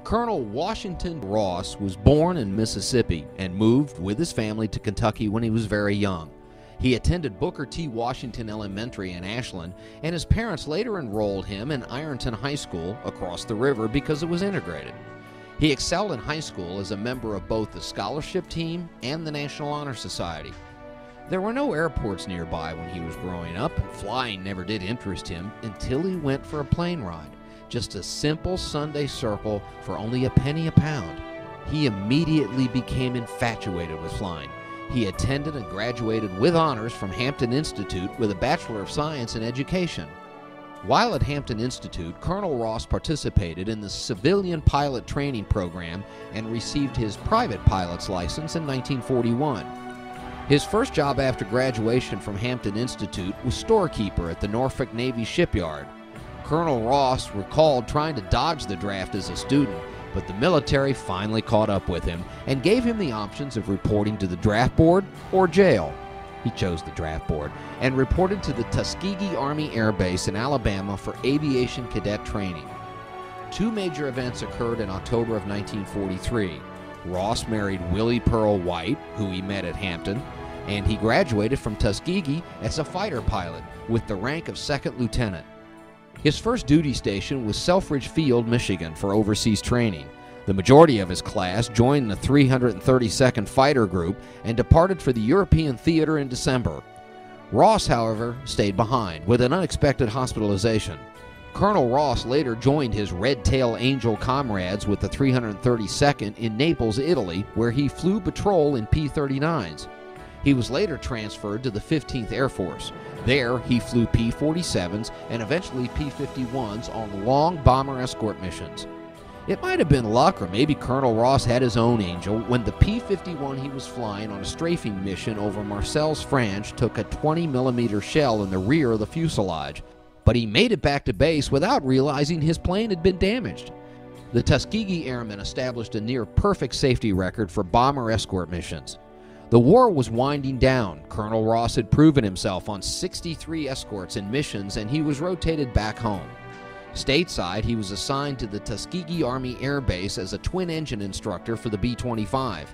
Col Washington Ross was born in Mississippi and moved with his family to Kentucky when he was very young. He attended Booker T. Washington Elementary in Ashland, and his parents later enrolled him in Ironton High School across the river because it was integrated. He excelled in high school as a member of both the scholarship team and the National Honor Society. There were no airports nearby when he was growing up, and flying never did interest him until he went for a plane ride. Just a simple Sunday circle for only a penny a pound. He immediately became infatuated with flying. He attended and graduated with honors from Hampton Institute with a Bachelor of Science in Education. While at Hampton Institute, Col Ross participated in the civilian pilot training program and received his private pilot's license in 1941. His first job after graduation from Hampton Institute was storekeeper at the Norfolk Navy shipyard. Col Ross recalled trying to dodge the draft as a student, but the military finally caught up with him and gave him the options of reporting to the draft board or jail. He chose the draft board and reported to the Tuskegee Army Air Base in Alabama for aviation cadet training. Two major events occurred in October of 1943. Ross married Willie Pearl White, who he met at Hampton, and he graduated from Tuskegee as a fighter pilot with the rank of second lieutenant. His first duty station was Selfridge Field, Michigan, for overseas training. The majority of his class joined the 332nd Fighter Group and departed for the European theater in December. Ross, however, stayed behind with an unexpected hospitalization. Col Ross later joined his Red Tail Angel comrades with the 332nd in Naples, Italy, where he flew patrol in P-39s. He was later transferred to the 15th Air Force. There, he flew P-47s and eventually P-51s on long bomber escort missions. It might have been luck, or maybe Col Ross had his own angel, when the P-51 he was flying on a strafing mission over Marseilles, France, took a 20mm shell in the rear of the fuselage. But he made it back to base without realizing his plane had been damaged. The Tuskegee Airmen established a near-perfect safety record for bomber escort missions. The war was winding down. Col Ross had proven himself on 63 escorts and missions, and he was rotated back home. Stateside, he was assigned to the Tuskegee Army Air Base as a twin-engine instructor for the B-25.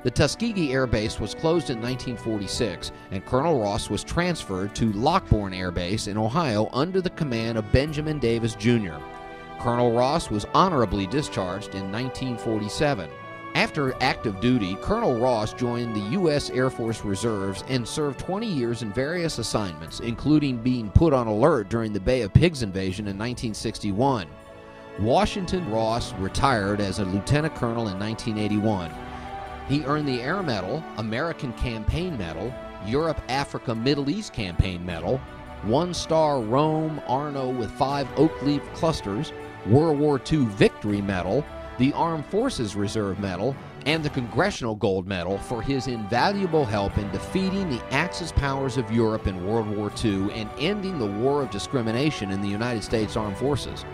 The Tuskegee Air Base was closed in 1946, and Col Ross was transferred to Lockbourne Air Base in Ohio under the command of Benjamin Davis, Jr. Col Ross was honorably discharged in 1947. After active duty, Col Ross joined the U.S. Air Force Reserves and served 20 years in various assignments, including being put on alert during the Bay of Pigs invasion in 1961. Washington Ross retired as a lieutenant colonel in 1981. He earned the Air Medal, American Campaign Medal, Europe, Africa, Middle East Campaign Medal, 1-star Rome Arno with 5 oak leaf clusters, World War II Victory Medal, the Armed Forces Reserve Medal, and the Congressional Gold Medal for his invaluable help in defeating the Axis powers of Europe in World War II and ending the war of discrimination in the United States Armed Forces.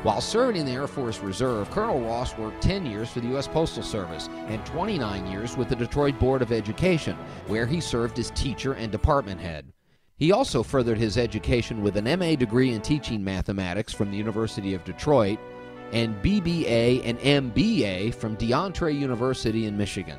While serving in the Air Force Reserve, Col Ross worked 10 years for the U.S. Postal Service and 29 years with the Detroit Board of Education, where he served as teacher and department head. He also furthered his education with an MA degree in teaching mathematics from the University of Detroit and BBA and MBA from DeAndre University in Michigan.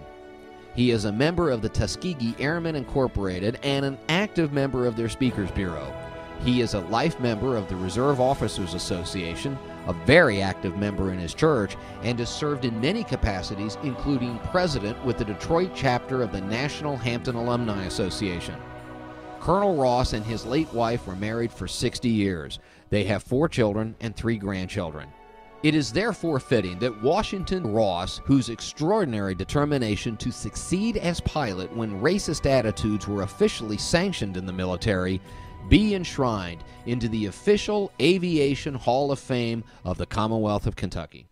He is a member of the Tuskegee Airmen Incorporated and an active member of their Speakers Bureau. He is a life member of the Reserve Officers Association, a very active member in his church, and has served in many capacities, including president with the Detroit chapter of the National Hampton Alumni Association. Col Ross and his late wife were married for 60 years. They have 4 children and 3 grandchildren. It is therefore fitting that Washington Ross, whose extraordinary determination to succeed as pilot when racist attitudes were officially sanctioned in the military, be enshrined into the official Aviation Hall of Fame of the Commonwealth of Kentucky.